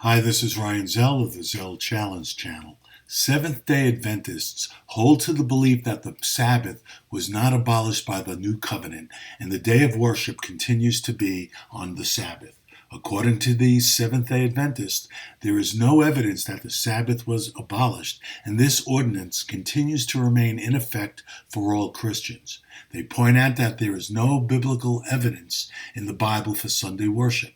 Hi, this is Ryan Zell of the Zell Challenge channel. Seventh-day Adventists hold to the belief that the Sabbath was not abolished by the New Covenant, and the day of worship continues to be on the Sabbath. According to these Seventh-day Adventists, there is no evidence that the Sabbath was abolished, and this ordinance continues to remain in effect for all Christians. They point out that there is no biblical evidence in the Bible for Sunday worship.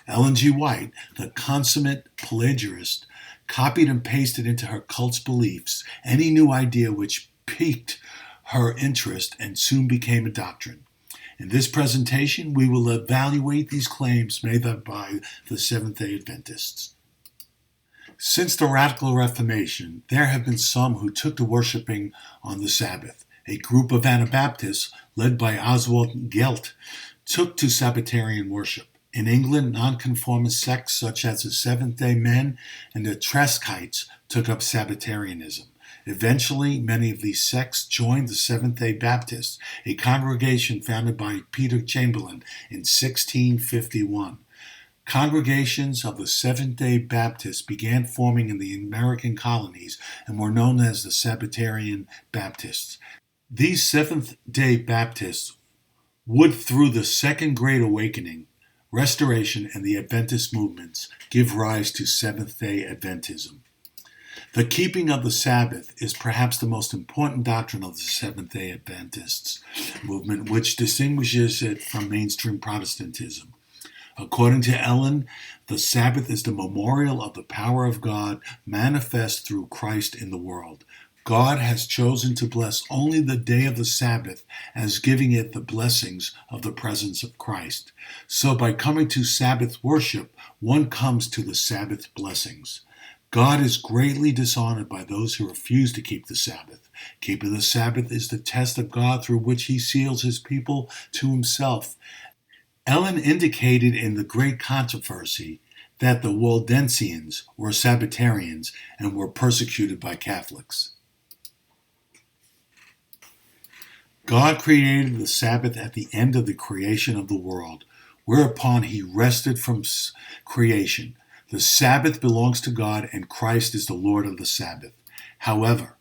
Ellen G. White, the consummate plagiarist, copied and pasted into her cult's beliefs any new idea which piqued her interest and soon became a doctrine. In this presentation, we will evaluate these claims made by the Seventh-day Adventists. Since the Radical Reformation, there have been some who took to worshiping on the Sabbath. A group of Anabaptists, led by Oswald Gelt, took to Sabbatarian worship. In England, nonconformist sects such as the Seventh-day Men and the Trescites took up Sabbatarianism. Eventually, many of these sects joined the Seventh-day Baptists, a congregation founded by Peter Chamberlain in 1651. Congregations of the Seventh-day Baptists began forming in the American colonies and were known as the Sabbatarian Baptists. These Seventh-day Baptists would, through the Second Great Awakening, Restoration, and the Adventist movements, give rise to Seventh-day Adventism. The keeping of the Sabbath is perhaps the most important doctrine of the Seventh-day Adventists movement, which distinguishes it from mainstream Protestantism. According to Ellen, the Sabbath is the memorial of the power of God manifest through Christ in the world. God has chosen to bless only the day of the Sabbath as giving it the blessings of the presence of Christ. So by coming to Sabbath worship, one comes to the Sabbath blessings. God is greatly dishonored by those who refuse to keep the Sabbath. Keeping the Sabbath is the test of God through which he seals his people to himself. Ellen indicated in The Great Controversy that the Waldensians were Sabbatarians and were persecuted by Catholics. God created the Sabbath at the end of the creation of the world, whereupon he rested from creation. The Sabbath belongs to God, and Christ is the Lord of the Sabbath. However,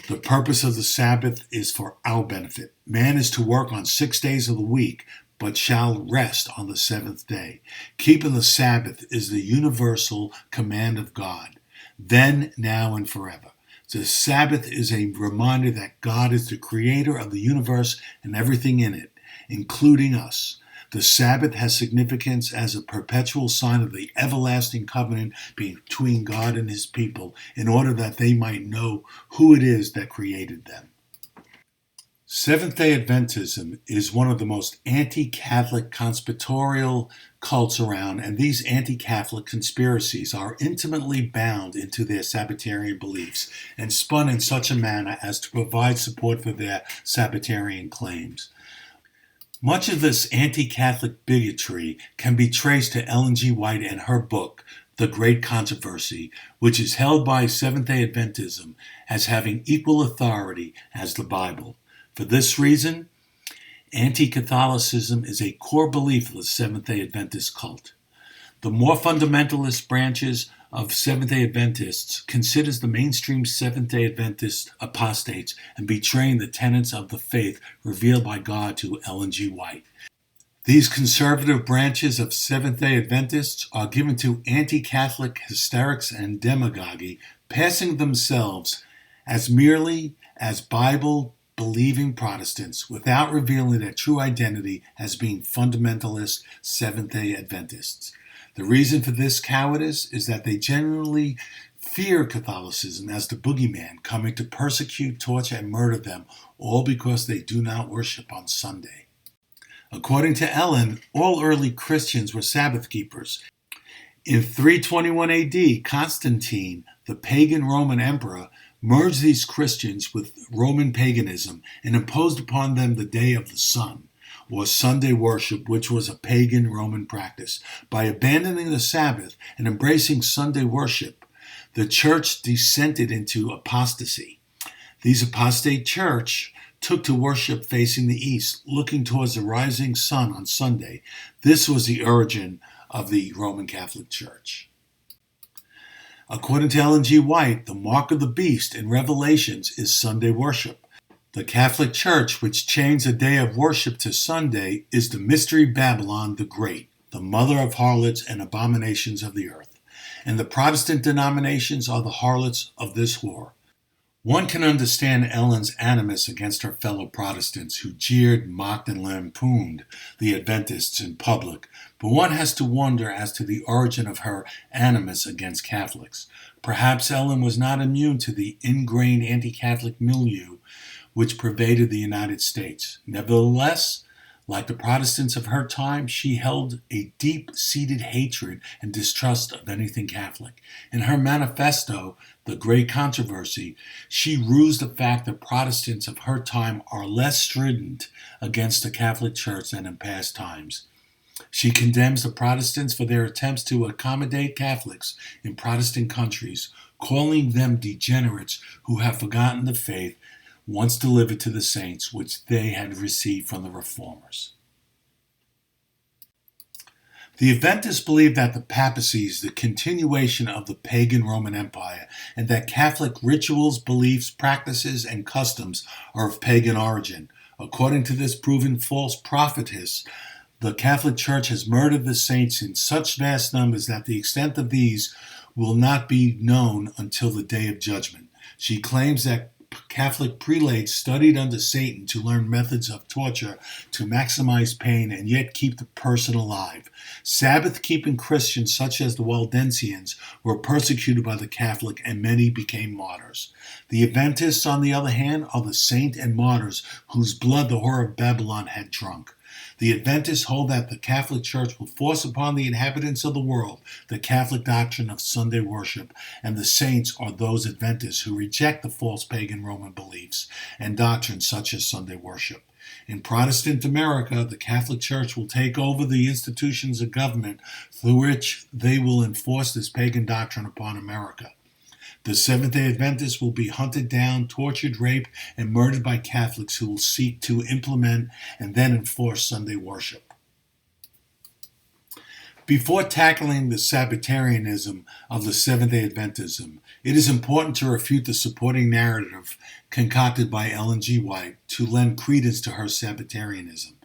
the purpose of the Sabbath is for our benefit. Man is to work on 6 days of the week, but shall rest on the seventh day. Keeping the Sabbath is the universal command of God, then, now, and forever. The Sabbath is a reminder that God is the creator of the universe and everything in it, including us. The Sabbath has significance as a perpetual sign of the everlasting covenant between God and his people, in order that they might know who it is that created them. Seventh-day Adventism is one of the most anti-Catholic conspiratorial cults around, and these anti-Catholic conspiracies are intimately bound into their Sabbatarian beliefs and spun in such a manner as to provide support for their Sabbatarian claims. Much of this anti-Catholic bigotry can be traced to Ellen G. White and her book, The Great Controversy, which is held by Seventh-day Adventism as having equal authority as the Bible. For this reason, anti-Catholicism is a core belief of the Seventh-day Adventist cult. The more fundamentalist branches of Seventh-day Adventists considers the mainstream Seventh-day Adventist apostates and betraying the tenets of the faith revealed by God to Ellen G. White. These conservative branches of Seventh-day Adventists are given to anti-Catholic hysterics and demagoguery, passing themselves as merely as Bible-believing Protestants without revealing their true identity as being fundamentalist Seventh-day Adventists. The reason for this cowardice is that they genuinely fear Catholicism as the boogeyman coming to persecute, torture, and murder them, all because they do not worship on Sunday. According to Ellen, all early Christians were Sabbath keepers. In 321 AD, Constantine, the pagan Roman emperor, merged these Christians with Roman paganism and imposed upon them the Day of the Sun, or Sunday worship, which was a pagan Roman practice. By abandoning the Sabbath and embracing Sunday worship, the church descended into apostasy. These apostate church took to worship facing the east, looking towards the rising sun on Sunday. This was the origin of the Roman Catholic Church. According to Ellen G. White, the mark of the beast in Revelations is Sunday worship. The Catholic Church, which changed the day of worship to Sunday, is the Mystery Babylon the Great, the mother of harlots and abominations of the earth. And the Protestant denominations are the harlots of this whore. One can understand Ellen's animus against her fellow Protestants who jeered, mocked, and lampooned the Adventists in public, but one has to wonder as to the origin of her animus against Catholics. Perhaps Ellen was not immune to the ingrained anti-Catholic milieu which pervaded the United States. Nevertheless, like the Protestants of her time, she held a deep-seated hatred and distrust of anything Catholic. In her manifesto, The Great Controversy, she rused the fact that Protestants of her time are less strident against the Catholic Church than in past times. She condemns the Protestants for their attempts to accommodate Catholics in Protestant countries, calling them degenerates who have forgotten the faith once delivered to the saints, which they had received from the Reformers. The Adventists believe that the papacy is the continuation of the pagan Roman Empire, and that Catholic rituals, beliefs, practices, and customs are of pagan origin. According to this proven false prophetess, the Catholic Church has murdered the saints in such vast numbers that the extent of these will not be known until the day of judgment. She claims that Catholic prelates studied under Satan to learn methods of torture to maximize pain and yet keep the person alive. Sabbath-keeping Christians such as the Waldensians were persecuted by the Catholic and many became martyrs. The Adventists, on the other hand, are the saint and martyrs whose blood the whore of Babylon had drunk. The Adventists hold that the Catholic Church will force upon the inhabitants of the world the Catholic doctrine of Sunday worship, and the saints are those Adventists who reject the false pagan Roman beliefs and doctrines such as Sunday worship. In Protestant America, the Catholic Church will take over the institutions of government through which they will enforce this pagan doctrine upon America. The Seventh-day Adventists will be hunted down, tortured, raped, and murdered by Catholics who will seek to implement and then enforce Sunday worship. Before tackling the Sabbatarianism of the Seventh-day Adventism, it is important to refute the supporting narrative concocted by Ellen G. White to lend credence to her Sabbatarianism.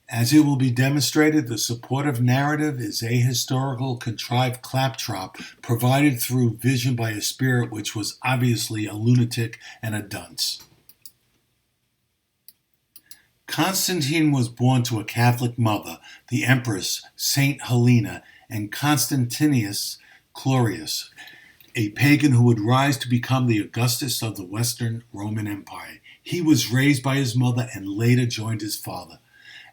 As it will be demonstrated, the supportive narrative is ahistorical, contrived claptrap provided through vision by a spirit which was obviously a lunatic and a dunce. Constantine was born to a Catholic mother, the Empress Saint Helena, and Constantinus Chlorius, a pagan who would rise to become the Augustus of the Western Roman Empire. He was raised by his mother and later joined his father.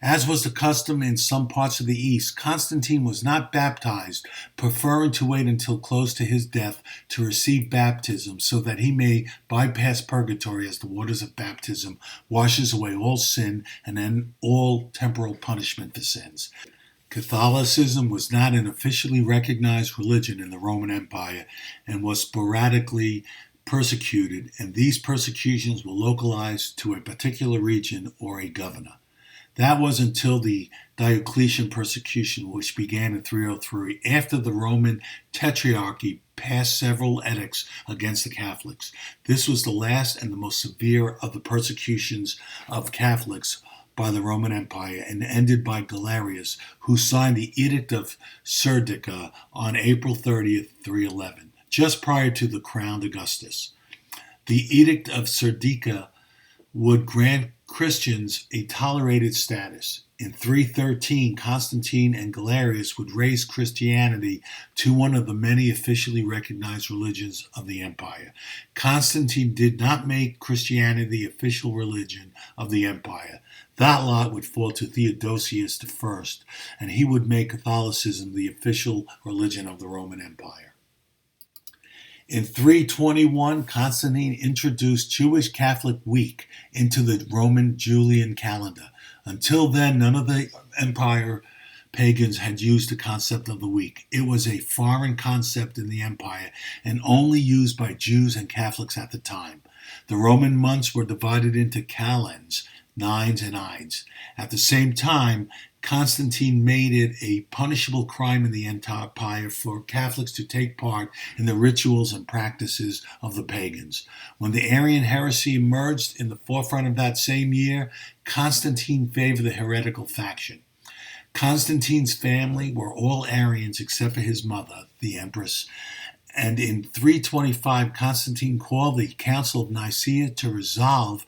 As was the custom in some parts of the East, Constantine was not baptized, preferring to wait until close to his death to receive baptism so that he may bypass purgatory as the waters of baptism washes away all sin and end all temporal punishment for sins. Catholicism was not an officially recognized religion in the Roman Empire and was sporadically persecuted, and these persecutions were localized to a particular region or a governor. That was until the Diocletian persecution, which began in 303, after the Roman Tetrarchy passed several edicts against the Catholics. This was the last and the most severe of the persecutions of Catholics by the Roman Empire and ended by Galerius, who signed the Edict of Serdica on April 30th, 311, just prior to the crowned Augustus. The Edict of Serdica would grant Christians a tolerated status. In 313, Constantine and Galerius would raise Christianity to one of the many officially recognized religions of the empire. Constantine did not make Christianity the official religion of the empire. That lot would fall to Theodosius I, and he would make Catholicism the official religion of the Roman Empire. In 321, Constantine introduced Jewish Catholic Week into the Roman Julian calendar. Until then, none of the empire pagans had used the concept of the week. It was a foreign concept in the empire and only used by Jews and Catholics at the time. The Roman months were divided into kalends, nines and ides. At the same time, Constantine made it a punishable crime in the empire for Catholics to take part in the rituals and practices of the pagans. When the Arian heresy emerged in the forefront of that same year, Constantine favored the heretical faction. Constantine's family were all Arians except for his mother, the Empress, and in 325 Constantine called the Council of Nicaea to resolve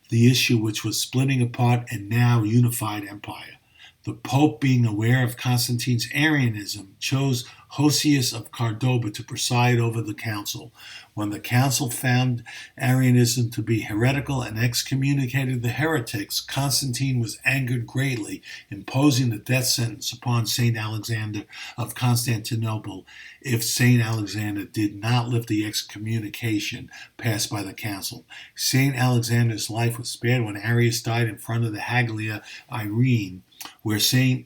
the issue which was splitting apart and now unified empire. The Pope, being aware of Constantine's Arianism, chose Hosius of Cordoba to preside over the council. When the council found Arianism to be heretical and excommunicated the heretics, Constantine was angered greatly, imposing the death sentence upon St. Alexander of Constantinople if St. Alexander did not lift the excommunication passed by the council. St. Alexander's life was spared when Arius died in front of the Hagia Irene, where St.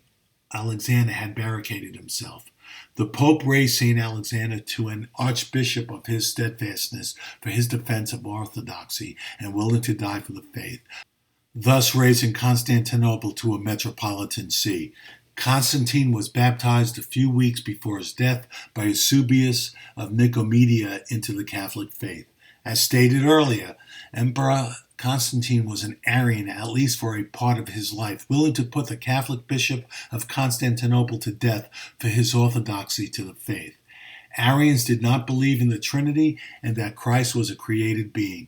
Alexander had barricaded himself. The Pope raised St. Alexander to an archbishop of his steadfastness for his defense of orthodoxy and willing to die for the faith, thus raising Constantinople to a metropolitan see. Constantine was baptized a few weeks before his death by Eusebius of Nicomedia into the Catholic faith. As stated earlier, Emperor Constantine was an Arian, at least for a part of his life, willing to put the Catholic Bishop of Constantinople to death for his orthodoxy to the faith. Arians did not believe in the Trinity and that Christ was a created being.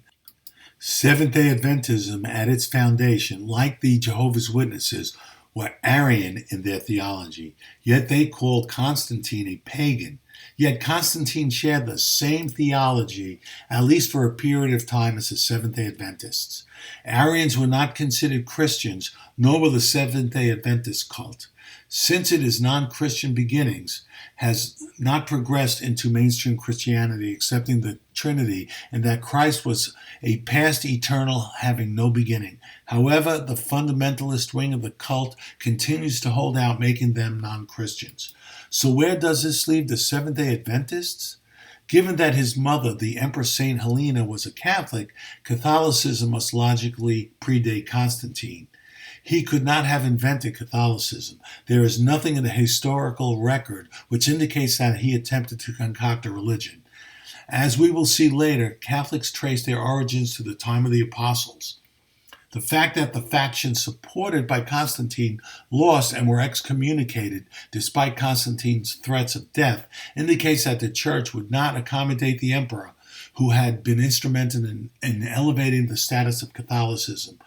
Seventh-day Adventism at its foundation, like the Jehovah's Witnesses, were Arian in their theology, yet they called Constantine a pagan. Yet Constantine shared the same theology, at least for a period of time, as the Seventh-day Adventists. Arians were not considered Christians, nor were the Seventh-day Adventist cult. Since it is non-Christian beginnings, has not progressed into mainstream Christianity, accepting the Trinity, and that Christ was a past eternal having no beginning. However, the fundamentalist wing of the cult continues to hold out, making them non-Christians. So where does this leave the Seventh-day Adventists? Given that his mother, the Empress St. Helena, was a Catholic, Catholicism must logically predate Constantine. He could not have invented Catholicism. There is nothing in the historical record which indicates that he attempted to concoct a religion. As we will see later, Catholics trace their origins to the time of the Apostles. The fact that the factions supported by Constantine lost and were excommunicated despite Constantine's threats of death indicates that the church would not accommodate the emperor, who had been instrumental in elevating the status of Catholicism.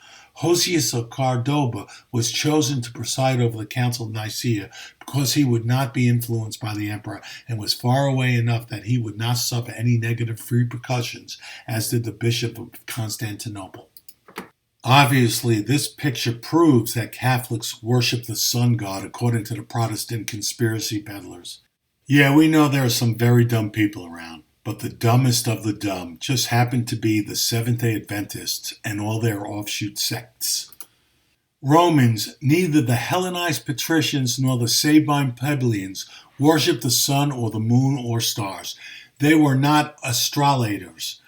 Hosius of Cordoba was chosen to preside over the Council of Nicaea because he would not be influenced by the emperor and was far away enough that he would not suffer any negative repercussions, as did the Bishop of Constantinople. Obviously, this picture proves that Catholics worship the sun god according to the Protestant conspiracy peddlers. Yeah, we know there are some very dumb people around, but the dumbest of the dumb just happen to be the Seventh-day Adventists and all their offshoot sects. Romans, neither the Hellenized patricians nor the Sabine plebeians worshipped the sun or the moon or stars. They were not astrolabators.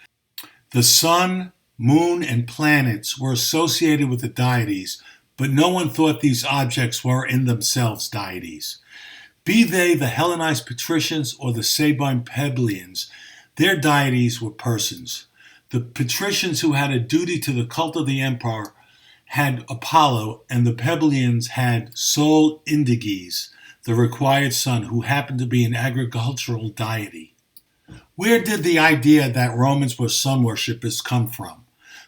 The sun, moon, and planets were associated with the deities, but no one thought these objects were in themselves deities. Be they the Hellenized patricians or the Sabine plebeians, their deities were persons. The patricians, who had a duty to the cult of the emperor, had Apollo, and the plebeians had Sol Indiges, the required sun, who happened to be an agricultural deity. Where did the idea that Romans were sun worshippers come from?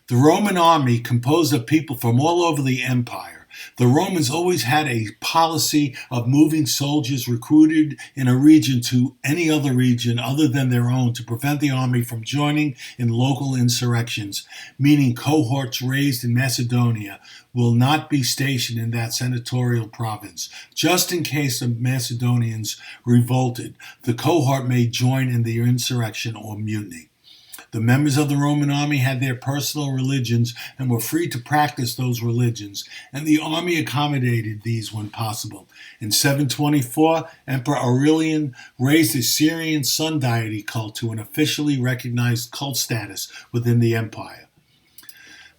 The Roman army, composed of people from all over the empire. The Romans always had a policy of moving soldiers recruited in a region to any other region other than their own to prevent the army from joining in local insurrections, meaning cohorts raised in Macedonia will not be stationed in that senatorial province. Just in case the Macedonians revolted, the cohort may join in the insurrection or mutiny. The members of the Roman army had their personal religions and were free to practice those religions, and the army accommodated these when possible. In 724, Emperor Aurelian raised the Syrian sun deity cult to an officially recognized cult status within the empire.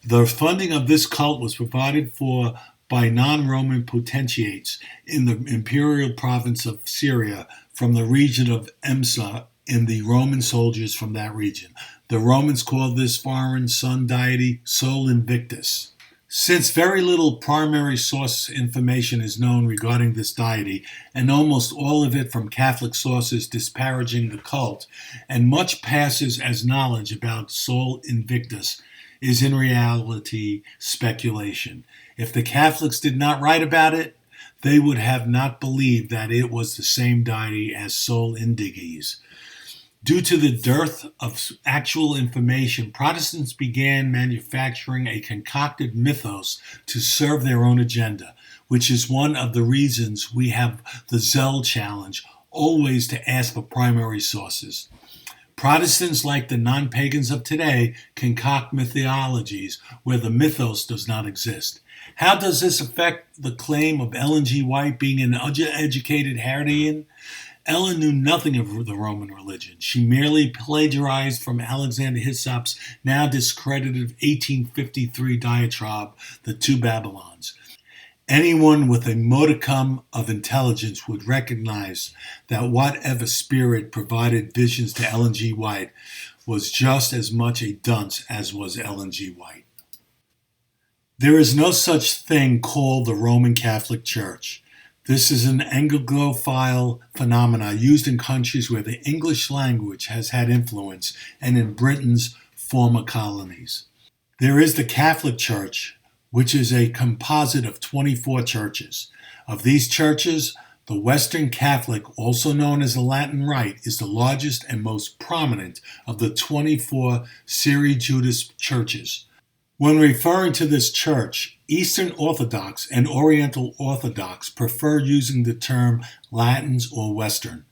The funding of this cult was provided for by non-Roman potentates in the imperial province of Syria from the region of Emsa and the Roman soldiers from that region. The Romans called this foreign sun deity Sol Invictus. Since very little primary source information is known regarding this deity, and almost all of it from Catholic sources disparaging the cult, and much passes as knowledge about Sol Invictus, is in reality speculation. If the Catholics did not write about it, they would have not believed that it was the same deity as Sol Indiges. Due to the dearth of actual information, Protestants began manufacturing a concocted mythos to serve their own agenda, which is one of the reasons we have the Zell Challenge, always to ask for primary sources. Protestants, like the non-pagans of today, concoct mythologies where the mythos does not exist. How does this affect the claim of Ellen G. White being an educated Herodian? Ellen knew nothing of the Roman religion. She merely plagiarized from Alexander Hyssop's now discredited 1853 diatribe, The Two Babylons. Anyone with a modicum of intelligence would recognize that whatever spirit provided visions to Ellen G. White was just as much a dunce as was Ellen G. White. There is no such thing called the Roman Catholic Church. This is an Anglophile phenomenon used in countries where the English language has had influence and in Britain's former colonies. There is the Catholic Church, which is a composite of 24 churches. Of these churches, the Western Catholic, also known as the Latin Rite, is the largest and most prominent of the 24 Syri Judas churches. When referring to this church, Eastern Orthodox and Oriental Orthodox prefer using the term Latins or Western.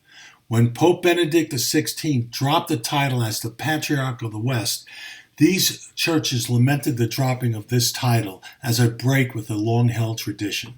When Pope Benedict XVI dropped the title as the Patriarch of the West, these churches lamented the dropping of this title as a break with a long-held tradition.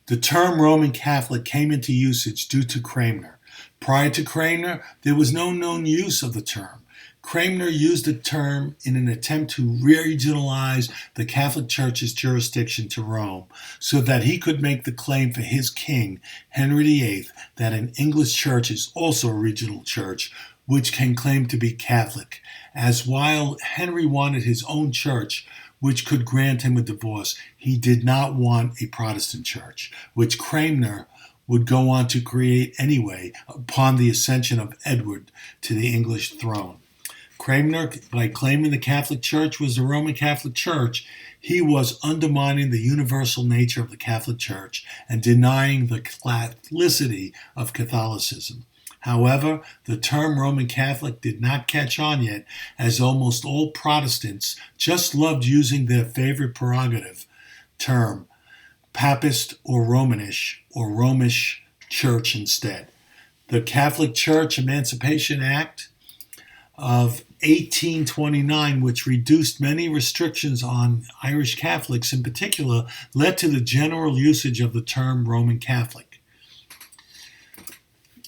The term Roman Catholic came into usage due to Cranmer. Prior to Cranmer, there was no known use of the term. Cranmer used the term in an attempt to regionalize the Catholic Church's jurisdiction to Rome so that he could make the claim for his king, Henry VIII, that an English church is also a regional church which can claim to be Catholic, as while Henry wanted his own church which could grant him a divorce, he did not want a Protestant church, which Cranmer would go on to create anyway upon the ascension of Edward to the English throne. Cranmer, by claiming the Catholic Church was the Roman Catholic Church, he was undermining the universal nature of the Catholic Church and denying the Catholicity of Catholicism. However, the term Roman Catholic did not catch on yet, as almost all Protestants just loved using their favorite prerogative term, Papist or Romish Church instead. The Catholic Church Emancipation Act of 1829, which reduced many restrictions on Irish Catholics in particular, led to the general usage of the term Roman Catholic.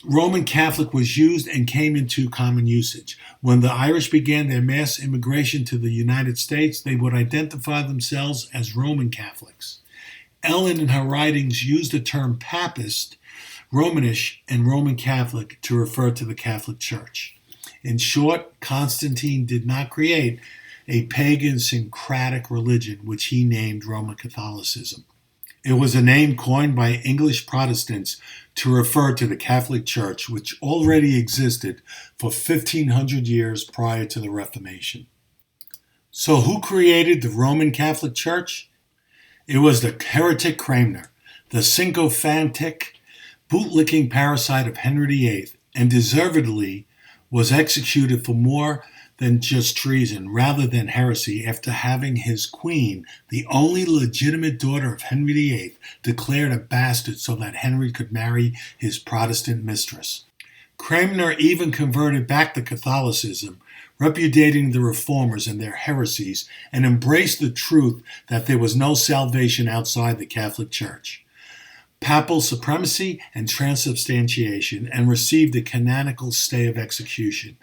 Roman Catholic was used and came into common usage. When the Irish began their mass immigration to the United States, they would identify themselves as Roman Catholics. Ellen, in her writings, used the term Papist, Romanish, and Roman Catholic to refer to the Catholic Church. In short, Constantine did not create a pagan syncretic religion which he named Roman Catholicism. It was a name coined by English Protestants to refer to the Catholic Church, which already existed for 1,500 years prior to the Reformation. So who created the Roman Catholic Church? It was the heretic Cranmer, the sycophantic, bootlicking parasite of Henry VIII, and deservedly was executed for more than just treason, rather than heresy, after having his queen, the only legitimate daughter of Henry VIII, declared a bastard so that Henry could marry his Protestant mistress. Cranmer even converted back to Catholicism, repudiating the reformers and their heresies, and embraced the truth that there was no salvation outside the Catholic Church. Papal supremacy and transubstantiation, and received a canonical stay of execution.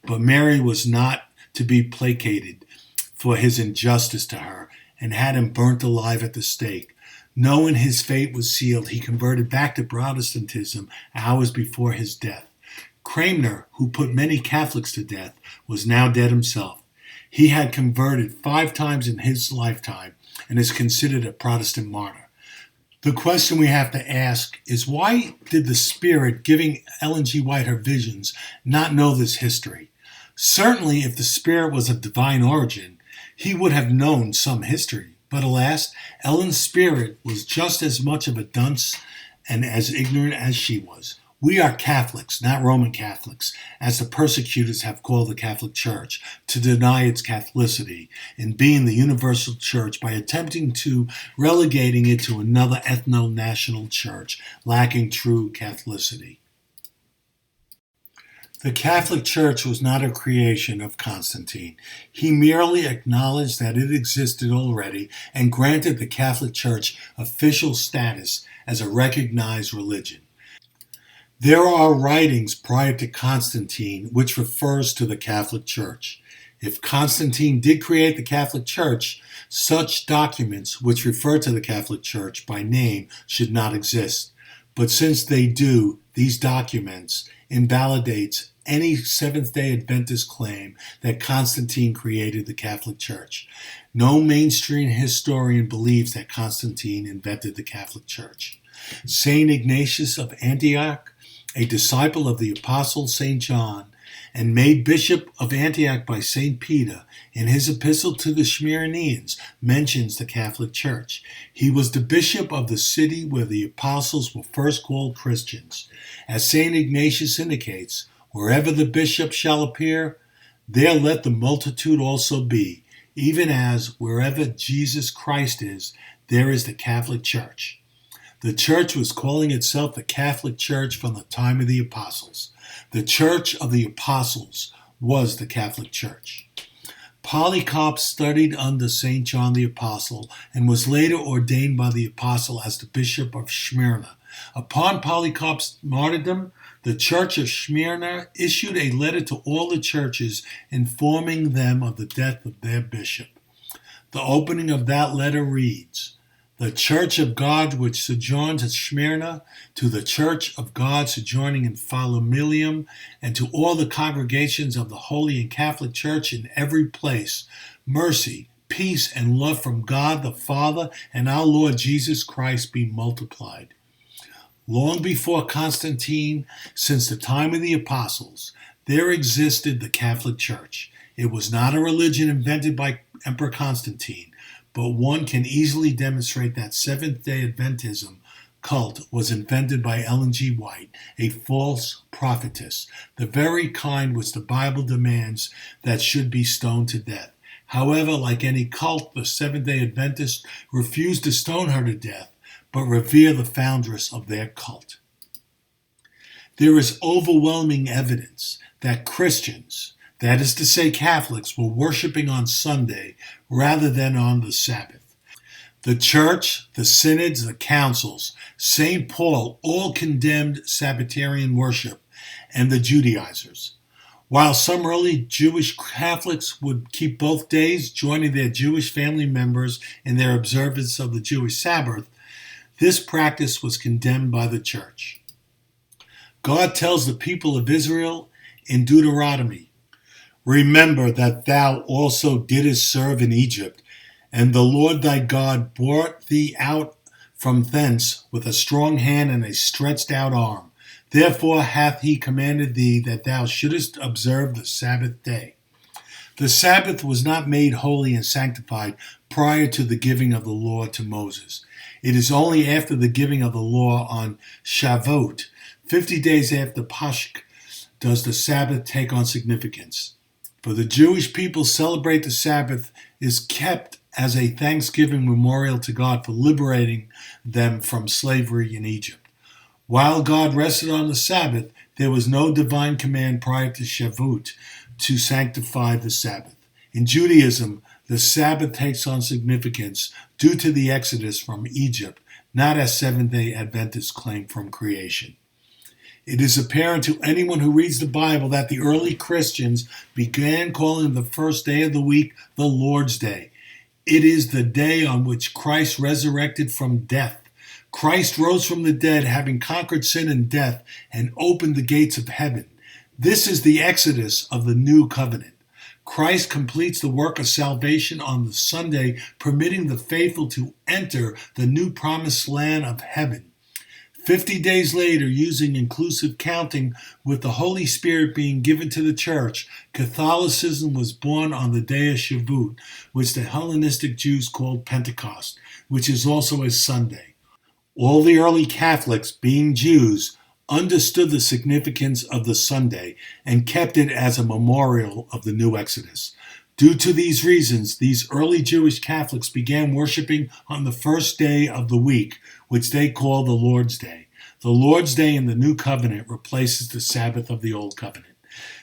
But Mary was not to be placated for his injustice to her, and had him burnt alive at the stake. Knowing his fate was sealed, he converted back to Protestantism hours before his death. Cranmer, who put many Catholics to death, was now dead himself. He had converted 5 times in his lifetime and is considered a Protestant martyr. The question we have to ask is, why did the Spirit giving Ellen G. White her visions not know this history? Certainly, if the Spirit was of divine origin, he would have known some history. But alas, Ellen's spirit was just as much of a dunce and as ignorant as she was. We are Catholics, not Roman Catholics, as the persecutors have called the Catholic Church, to deny its Catholicity in being the universal church by attempting to relegating it to another ethno-national church, lacking true Catholicity. The Catholic Church was not a creation of Constantine. He merely acknowledged that it existed already and granted the Catholic Church official status as a recognized religion. There are writings prior to Constantine which refers to the Catholic Church. If Constantine did create the Catholic Church, such documents which refer to the Catholic Church by name should not exist. But since they do, these documents invalidates any Seventh-day Adventist claim that Constantine created the Catholic Church. No mainstream historian believes that Constantine invented the Catholic Church. Saint Ignatius of Antioch, a disciple of the Apostle St. John, and made Bishop of Antioch by St. Peter, in his epistle to the Smyrnaeans, mentions the Catholic Church. He was the bishop of the city where the apostles were first called Christians. As St. Ignatius indicates, wherever the bishop shall appear, there let the multitude also be, even as wherever Jesus Christ is, there is the Catholic Church. The church was calling itself the Catholic Church from the time of the apostles. The Church of the Apostles was the Catholic Church. Polycarp studied under St. John the Apostle and was later ordained by the apostle as the Bishop of Smyrna. Upon Polycarp's martyrdom, the Church of Smyrna issued a letter to all the churches informing them of the death of their bishop. The opening of that letter reads, "The Church of God which sojourns at Smyrna, to the Church of God sojourning in Philomelium, and to all the congregations of the Holy and Catholic Church in every place, mercy, peace, and love from God the Father and our Lord Jesus Christ be multiplied." Long before Constantine, since the time of the apostles, there existed the Catholic Church. It was not a religion invented by Emperor Constantine, but one can easily demonstrate that Seventh-day Adventism cult was invented by Ellen G. White, a false prophetess, the very kind which the Bible demands that should be stoned to death. However, like any cult, the Seventh-day Adventists refused to stone her to death, but revere the foundress of their cult. There is overwhelming evidence that Christians, that is to say Catholics, were worshiping on Sunday rather than on the Sabbath. The Church, the synods, the councils, St. Paul all condemned Sabbatarian worship and the Judaizers. While some early Jewish Catholics would keep both days, joining their Jewish family members in their observance of the Jewish Sabbath, this practice was condemned by the Church. God tells the people of Israel in Deuteronomy, "Remember that thou also didst serve in Egypt, and the Lord thy God brought thee out from thence with a strong hand and a stretched out arm. Therefore hath he commanded thee that thou shouldest observe the Sabbath day." The Sabbath was not made holy and sanctified prior to the giving of the law to Moses. It is only after the giving of the law on Shavuot, 50 days after Paschah, does the Sabbath take on significance. For the Jewish people celebrate the Sabbath is kept as a thanksgiving memorial to God for liberating them from slavery in Egypt. While God rested on the Sabbath, there was no divine command prior to Shavuot to sanctify the Sabbath. In Judaism, the Sabbath takes on significance due to the exodus from Egypt, not as Seventh-day Adventists claim from creation. It is apparent to anyone who reads the Bible that the early Christians began calling the first day of the week the Lord's Day. It is the day on which Christ resurrected from death. Christ rose from the dead, having conquered sin and death, and opened the gates of heaven. This is the exodus of the new covenant. Christ completes the work of salvation on the Sunday, permitting the faithful to enter the new promised land of heaven. 50 days later, using inclusive counting with the Holy Spirit being given to the church, Catholicism was born on the day of Shavuot, which the Hellenistic Jews called Pentecost, which is also a Sunday. All the early Catholics, being Jews, understood the significance of the Sunday and kept it as a memorial of the new Exodus. Due to these reasons, these early Jewish Catholics began worshiping on the first day of the week, which they call the Lord's Day. The Lord's Day in the New Covenant replaces the Sabbath of the Old Covenant.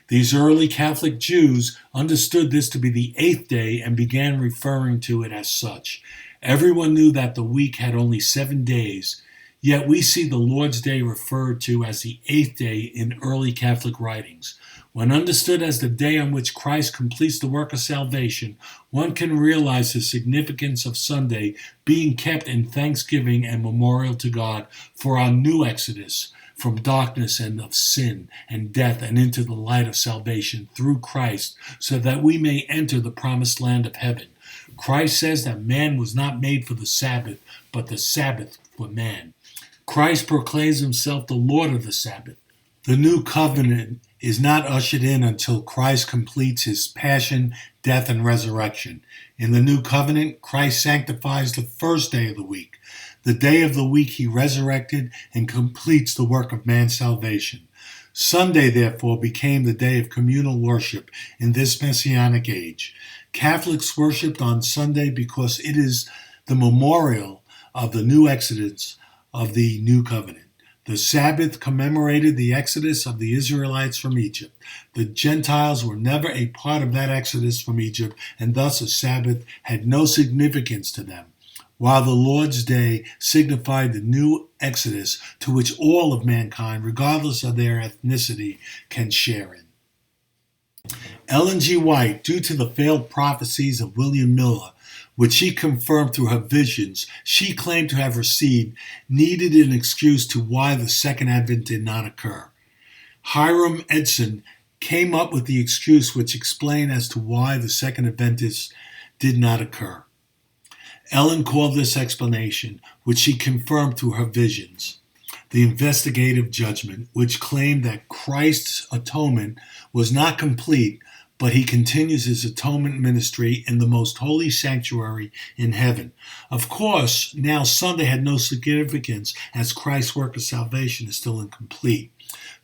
These early Catholic Jews understood this to be the eighth day and began referring to it as such. Everyone knew that the week had only 7 days, yet we see the Lord's Day referred to as the eighth day in early Catholic writings. When understood as the day on which Christ completes the work of salvation, one can realize the significance of Sunday being kept in thanksgiving and memorial to God for our new exodus from darkness and of sin and death and into the light of salvation through Christ, so that we may enter the promised land of heaven. Christ says that man was not made for the Sabbath, but the Sabbath for man. Christ proclaims himself the Lord of the Sabbath. The new covenant is not ushered in until Christ completes his passion, death, and resurrection. In the new covenant, Christ sanctifies the first day of the week, the day of the week he resurrected and completes the work of man's salvation. Sunday, therefore, became the day of communal worship in this Messianic age. Catholics worshiped on Sunday because it is the memorial of the new exodus of the new covenant. The Sabbath commemorated the exodus of the Israelites from Egypt. The Gentiles were never a part of that exodus from Egypt, and thus a Sabbath had no significance to them, while the Lord's Day signified the new exodus to which all of mankind, regardless of their ethnicity, can share in. Ellen G. White, due to the failed prophecies of William Miller, which she confirmed through her visions she claimed to have received, needed an excuse to why the second advent did not occur. Hiram Edson came up with the excuse which explained as to why the second Adventist did not occur. Ellen called this explanation, which she confirmed through her visions, the investigative judgment, which claimed that Christ's atonement was not complete, but he continues his atonement ministry in the most holy sanctuary in heaven. Of course, now Sunday had no significance as Christ's work of salvation is still incomplete.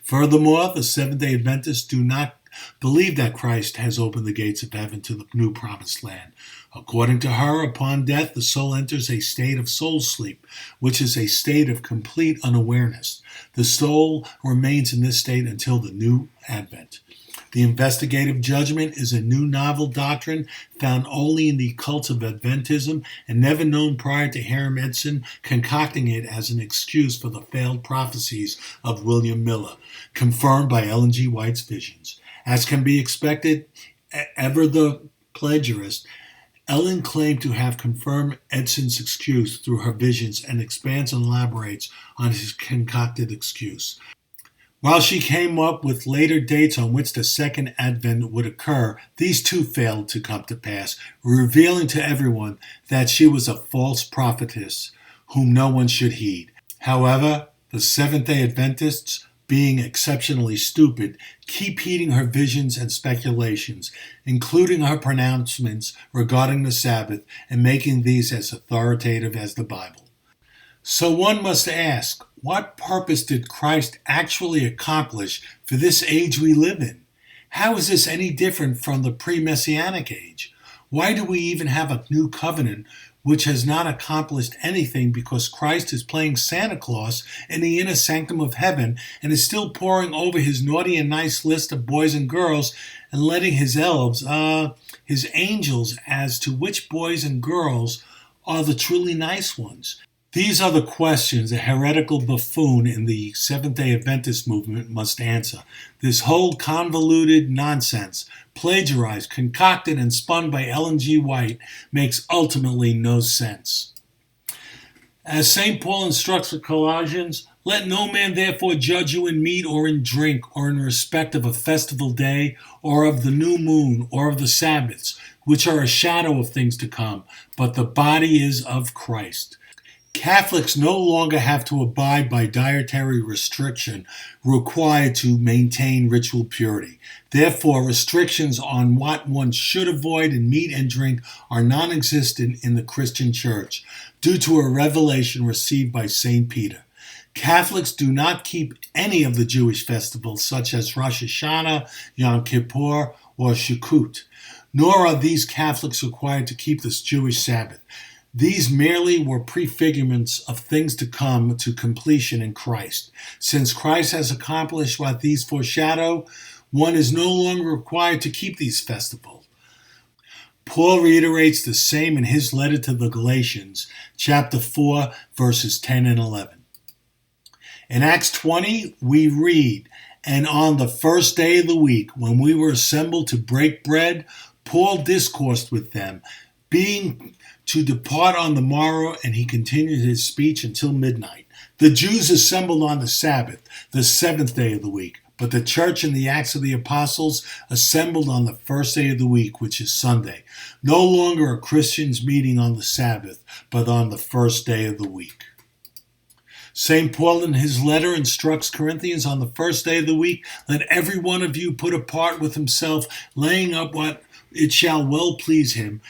Furthermore, the Seventh-day Adventists do not believe that Christ has opened the gates of heaven to the new promised land. According to her, upon death, the soul enters a state of soul sleep, which is a state of complete unawareness. The soul remains in this state until the new advent. The investigative judgment is a new novel doctrine found only in the cult of Adventism and never known prior to Hiram Edson concocting it as an excuse for the failed prophecies of William Miller, confirmed by Ellen G. White's visions. As can be expected, ever the plagiarist, Ellen claimed to have confirmed Edson's excuse through her visions and expands and elaborates on his concocted excuse. While she came up with later dates on which the second advent would occur, these too failed to come to pass, revealing to everyone that she was a false prophetess whom no one should heed. However, the Seventh-day Adventists, being exceptionally stupid, keep heeding her visions and speculations, including her pronouncements regarding the Sabbath and making these as authoritative as the Bible. So one must ask, what purpose did Christ actually accomplish for this age we live in? How is this any different from the pre-Messianic age? Why do we even have a new covenant which has not accomplished anything because Christ is playing Santa Claus in the inner sanctum of heaven and is still poring over his naughty and nice list of boys and girls and letting his elves, his angels, as to which boys and girls are the truly nice ones? These are the questions a heretical buffoon in the Seventh-day Adventist movement must answer. This whole convoluted nonsense, plagiarized, concocted, and spun by Ellen G. White, makes ultimately no sense. As St. Paul instructs the Colossians, let no man therefore judge you in meat or in drink, or in respect of a festival day, or of the new moon, or of the Sabbaths, which are a shadow of things to come, but the body is of Christ. Catholics no longer have to abide by dietary restriction required to maintain ritual purity. Therefore, restrictions on what one should avoid in meat and drink are non-existent in the Christian Church, due to a revelation received by St. Peter. Catholics do not keep any of the Jewish festivals such as Rosh Hashanah, Yom Kippur, or Sukkot, nor are these Catholics required to keep this Jewish Sabbath. These merely were prefigurements of things to come to completion in Christ. Since Christ has accomplished what these foreshadow, one is no longer required to keep these festivals. Paul reiterates the same in his letter to the Galatians, chapter 4, verses 10 and 11. In Acts 20, we read, "And on the first day of the week, when we were assembled to break bread, Paul discoursed with them, being to depart on the morrow, and he continued his speech until midnight. The Jews assembled on the Sabbath, the seventh day of the week, but the church in the Acts of the Apostles assembled on the first day of the week, which is Sunday. No longer are Christians meeting on the Sabbath, but on the first day of the week." St. Paul in his letter instructs Corinthians, on the first day of the week, let every one of you put apart with himself, laying up what it shall well please him,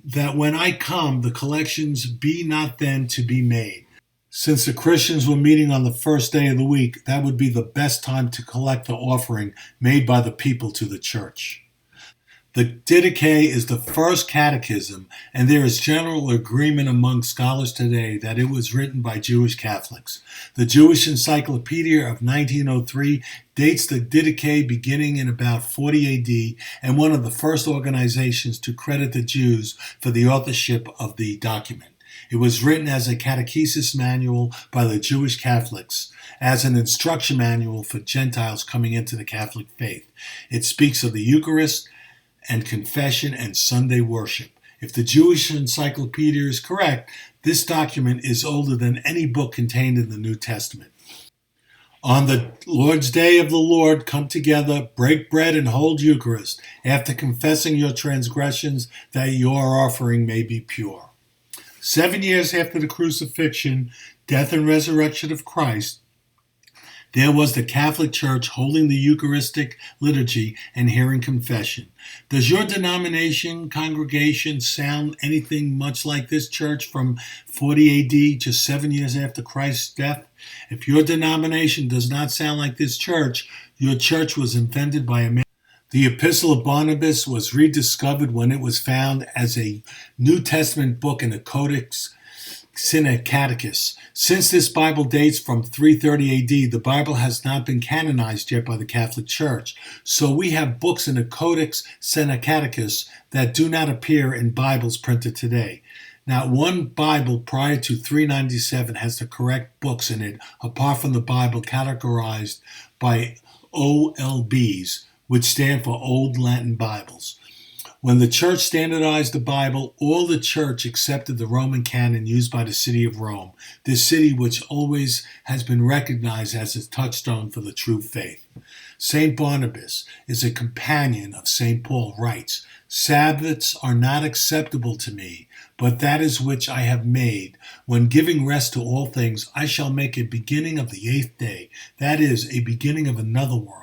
that when I come, the collections be not then to be made. Since the Christians were meeting on the first day of the week, that would be the best time to collect the offering made by the people to the church. The Didache is the first catechism, and there is general agreement among scholars today that it was written by Jewish Catholics. The Jewish Encyclopedia of 1903 dates the Didache beginning in about 40 AD, and one of the first organizations to credit the Jews for the authorship of the document. It was written as a catechesis manual by the Jewish Catholics, as an instruction manual for Gentiles coming into the Catholic faith. It speaks of the Eucharist and confession and Sunday worship. If the Jewish Encyclopedia is correct, this document is older than any book contained in the New Testament. On the Lord's Day of the Lord, come together, break bread, and hold Eucharist, after confessing your transgressions, that your offering may be pure. 7 years after the crucifixion, death, and resurrection of Christ, there was the Catholic Church holding the Eucharistic liturgy and hearing confession. Does your denomination, congregation, sound anything much like this church from 40 AD, just 7 years after Christ's death? If your denomination does not sound like this church, your church was invented by a man. The Epistle of Barnabas was rediscovered when it was found as a New Testament book in the Codex Sinaiticus. Since this Bible dates from 330 AD, the Bible has not been canonized yet by the Catholic Church. So we have books in the Codex Sinaiticus that do not appear in Bibles printed today. Not one Bible prior to 397 has the correct books in it, apart from the Bible categorized by OLBs, which stand for Old Latin Bibles. When the church standardized the Bible, all the church accepted the Roman canon used by the city of Rome, this city which always has been recognized as a touchstone for the true faith. St. Barnabas is a companion of St. Paul, writes, "Sabbaths are not acceptable to me, but that is which I have made. When giving rest to all things, I shall make a beginning of the 8th day, that is, a beginning of another world.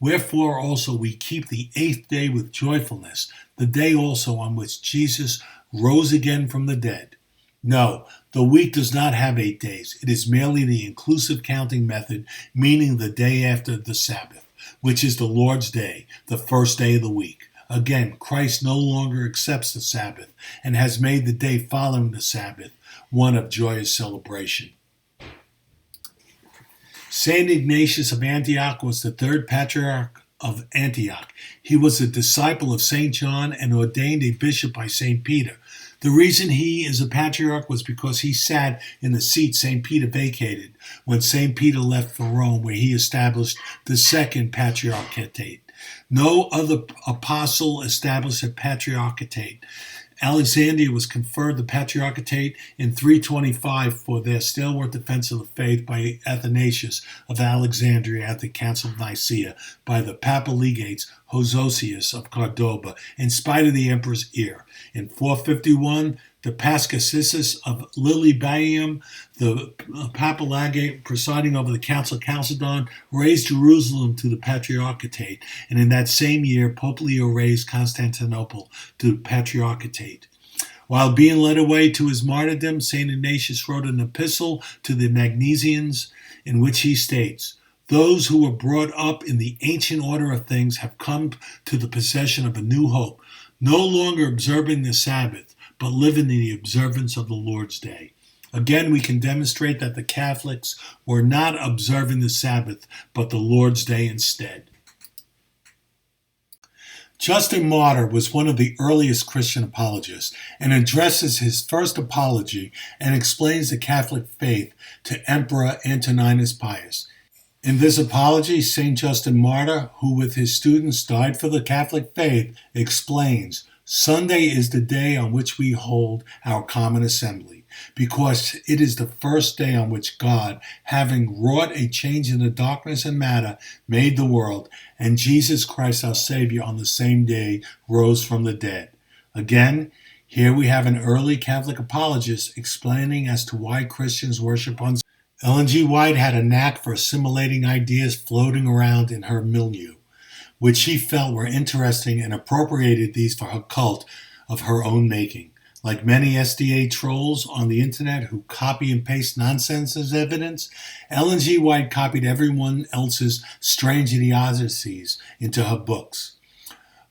Wherefore also we keep the 8th day with joyfulness, the day also on which Jesus rose again from the dead." No, the week does not have 8 days. It is merely the inclusive counting method, meaning the day after the Sabbath, which is the Lord's Day, the first day of the week. Again, Christ no longer accepts the Sabbath and has made the day following the Sabbath one of joyous celebration. St. Ignatius of Antioch was the third patriarch of Antioch. He was a disciple of St. John and ordained a bishop by St. Peter. The reason he is a patriarch was because he sat in the seat St. Peter vacated when St. Peter left for Rome, where he established the second patriarchate. No other apostle established a patriarchate. Alexandria was conferred the patriarchate in 325 for their stalwart defense of the faith by Athanasius of Alexandria at the Council of Nicaea, by the papal legates Hososius of Cordoba, in spite of the emperor's ear. In 451, the Pascasis of Lilybaeum, the papal legate presiding over the Council of Chalcedon, raised Jerusalem to the patriarchate, and in that same year, Pope Leo raised Constantinople to the patriarchate. While being led away to his martyrdom, St. Ignatius wrote an epistle to the Magnesians in which he states, "Those who were brought up in the ancient order of things have come to the possession of a new hope, no longer observing the Sabbath, but living in the observance of the Lord's Day." Again, we can demonstrate that the Catholics were not observing the Sabbath, but the Lord's Day instead. Justin Martyr was one of the earliest Christian apologists and addresses his first apology and explains the Catholic faith to Emperor Antoninus Pius. In this apology, St. Justin Martyr, who with his students died for the Catholic faith, explains, "Sunday is the day on which we hold our common assembly, because it is the first day on which God, having wrought a change in the darkness and matter, made the world, and Jesus Christ our Savior on the same day rose from the dead." Again, here we have an early Catholic apologist explaining as to why Christians worship on Sunday. Ellen G. White had a knack for assimilating ideas floating around in her milieu, which she felt were interesting, and appropriated these for her cult of her own making. Like many SDA trolls on the internet who copy and paste nonsense as evidence, Ellen G. White copied everyone else's strange idiocies into her books.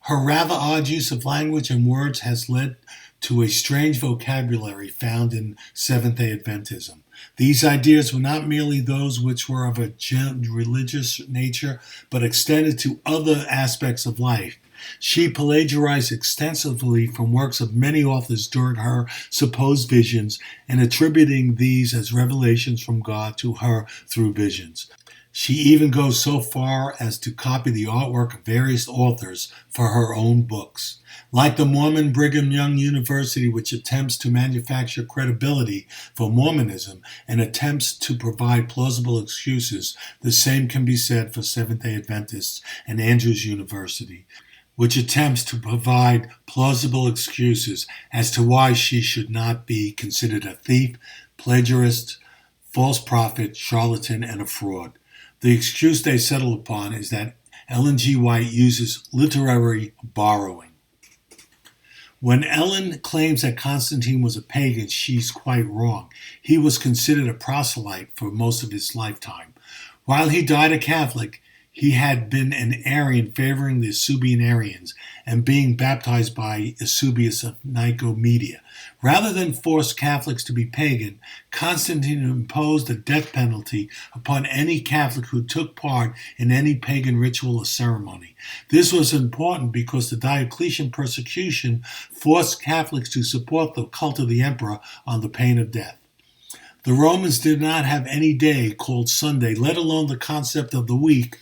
Her rather odd use of language and words has led to a strange vocabulary found in Seventh-day Adventism. These ideas were not merely those which were of a religious nature, but extended to other aspects of life. She plagiarized extensively from works of many authors during her supposed visions, and attributing these as revelations from God to her through visions. She even goes so far as to copy the artwork of various authors for her own books. Like the Mormon Brigham Young University, which attempts to manufacture credibility for Mormonism and attempts to provide plausible excuses, the same can be said for Seventh-day Adventists and Andrews University, which attempts to provide plausible excuses as to why she should not be considered a thief, plagiarist, false prophet, charlatan, and a fraud. The excuse they settle upon is that Ellen G. White uses literary borrowing. When Ellen claims that Constantine was a pagan, she's quite wrong. He was considered a proselyte for most of his lifetime. While he died a Catholic, he had been an Arian favoring the Eusebian Arians and being baptized by Eusebius of Nicomedia. Rather than force Catholics to be pagan, Constantine imposed a death penalty upon any Catholic who took part in any pagan ritual or ceremony. This was important because the Diocletian persecution forced Catholics to support the cult of the emperor on the pain of death. The Romans did not have any day called Sunday, let alone the concept of the week,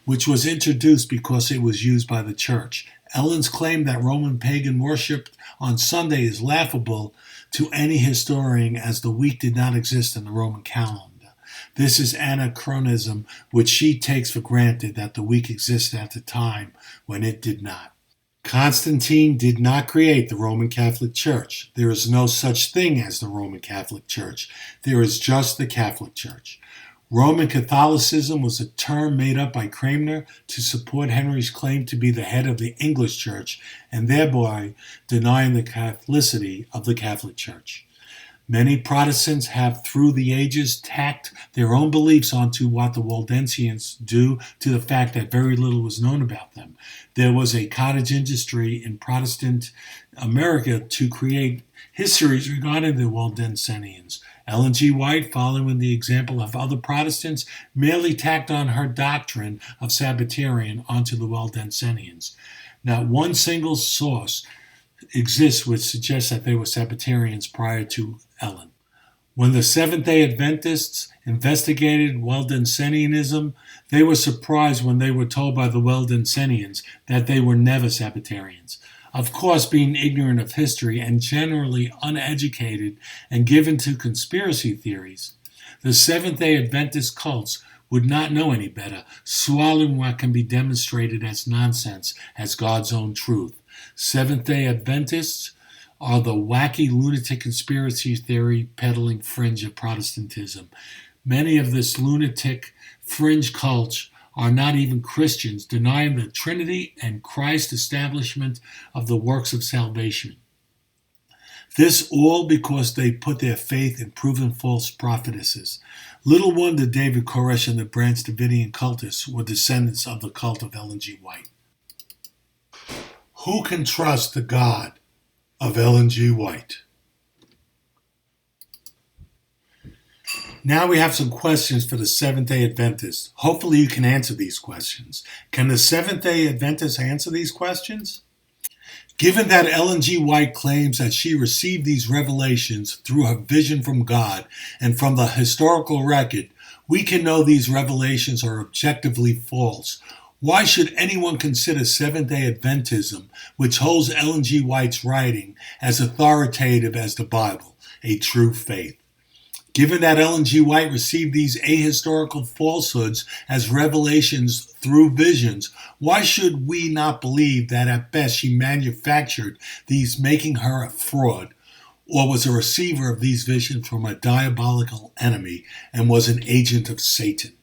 which was introduced because it was used by the church. Ellen's claim that Roman pagan worship on Sunday is laughable to any historian, as the week did not exist in the Roman calendar. This is anachronism, which she takes for granted that the week existed at the time when it did not. Constantine did not create the Roman Catholic Church. There is no such thing as the Roman Catholic Church. There is just the Catholic Church. Roman Catholicism was a term made up by Cranmer to support Henry's claim to be the head of the English Church, and thereby denying the Catholicity of the Catholic Church. Many Protestants have, through the ages, tacked their own beliefs onto what the Waldensians do, to the fact that very little was known about them. There was a cottage industry in Protestant America to create histories regarding the Waldensians. Ellen G. White, following the example of other Protestants, merely tacked on her doctrine of Sabbatarian onto the Waldensians. Not one single source exists which suggests that they were Sabbatarians prior to Ellen. When the Seventh-day Adventists investigated Waldensianism, they were surprised when they were told by the Waldensians that they were never Sabbatarians. Of course, being ignorant of history and generally uneducated and given to conspiracy theories, the Seventh-day Adventist cults would not know any better, swallowing what can be demonstrated as nonsense as God's own truth. Seventh-day Adventists are the wacky lunatic conspiracy theory peddling fringe of Protestantism. Many of this lunatic fringe cults are not even Christians, denying the Trinity and Christ's establishment of the works of salvation. This all because they put their faith in proven false prophetesses. Little wonder David Koresh and the Branch Davidian cultists were descendants of the cult of Ellen G. White. Who can trust the God of Ellen G. White? Now we have some questions for the Seventh-day Adventists. Hopefully you can answer these questions. Can the Seventh-day Adventists answer these questions? Given that Ellen G. White claims that she received these revelations through her vision from God and from the historical record, we can know these revelations are objectively false. Why should anyone consider Seventh-day Adventism, which holds Ellen G. White's writing as authoritative as the Bible, a true faith? Given that Ellen G. White received these ahistorical falsehoods as revelations through visions, why should we not believe that at best she manufactured these, making her a fraud, or was a receiver of these visions from a diabolical enemy and was an agent of Satan?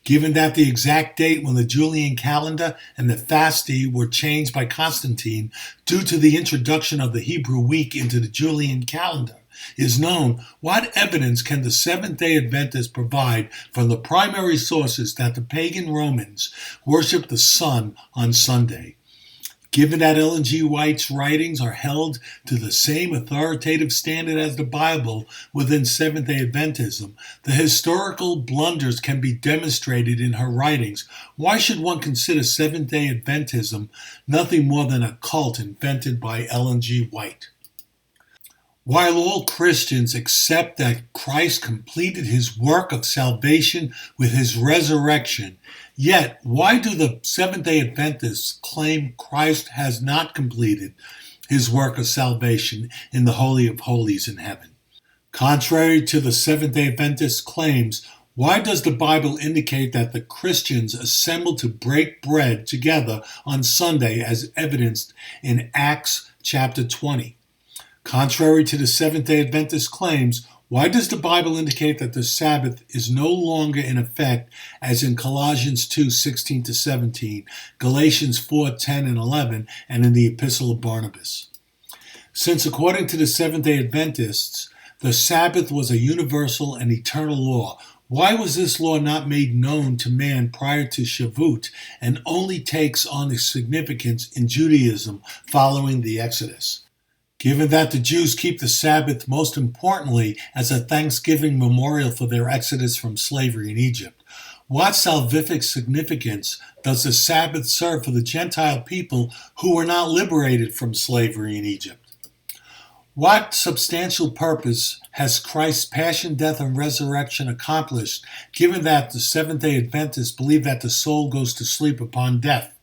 Given that the exact date when the Julian calendar and the Fasti were changed by Constantine due to the introduction of the Hebrew week into the Julian calendar is known, what evidence can the Seventh-day Adventists provide from the primary sources that the pagan Romans worshiped the sun on Sunday? Given that Ellen G. White's writings are held to the same authoritative standard as the Bible within Seventh-day Adventism, the historical blunders can be demonstrated in her writings. Why should one consider Seventh-day Adventism nothing more than a cult invented by Ellen G. White? While all Christians accept that Christ completed his work of salvation with his resurrection, yet why do the Seventh-day Adventists claim Christ has not completed his work of salvation in the Holy of Holies in heaven? Contrary to the Seventh-day Adventists' claims, why does the Bible indicate that the Christians assembled to break bread together on Sunday as evidenced in Acts chapter 20? Contrary to the Seventh-day Adventist claims, why does the Bible indicate that the Sabbath is no longer in effect as in Colossians 2:16-17, Galatians 4:10 and 11, and in the Epistle of Barnabas? Since according to the Seventh-day Adventists, the Sabbath was a universal and eternal law, why was this law not made known to man prior to Shavuot and only takes on its significance in Judaism following the Exodus? Given that the Jews keep the Sabbath most importantly as a Thanksgiving memorial for their exodus from slavery in Egypt, what salvific significance does the Sabbath serve for the Gentile people who were not liberated from slavery in Egypt? What substantial purpose has Christ's passion, death, and resurrection accomplished, given that the Seventh-day Adventists believe that the soul goes to sleep upon death?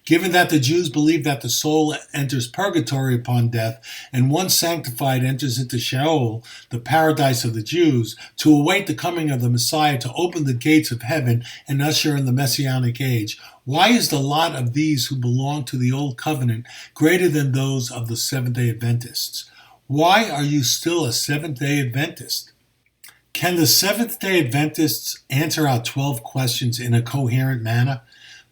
Given that the Jews believe that the soul enters purgatory upon death, and once sanctified enters into Sheol, the paradise of the Jews, to await the coming of the Messiah to open the gates of heaven and usher in the Messianic age, why is the lot of these who belong to the Old Covenant greater than those of the Seventh-day Adventists? Why are you still a Seventh-day Adventist? Can the Seventh-day Adventists answer our 12 questions in a coherent manner?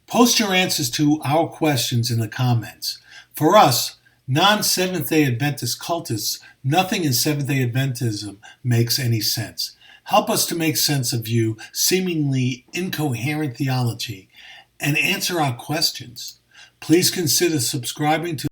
Post your answers to our questions in the comments. For us, non-Seventh-day Adventist cultists, nothing in Seventh-day Adventism makes any sense. Help us to make sense of you seemingly incoherent theology and answer our questions. Please consider subscribing to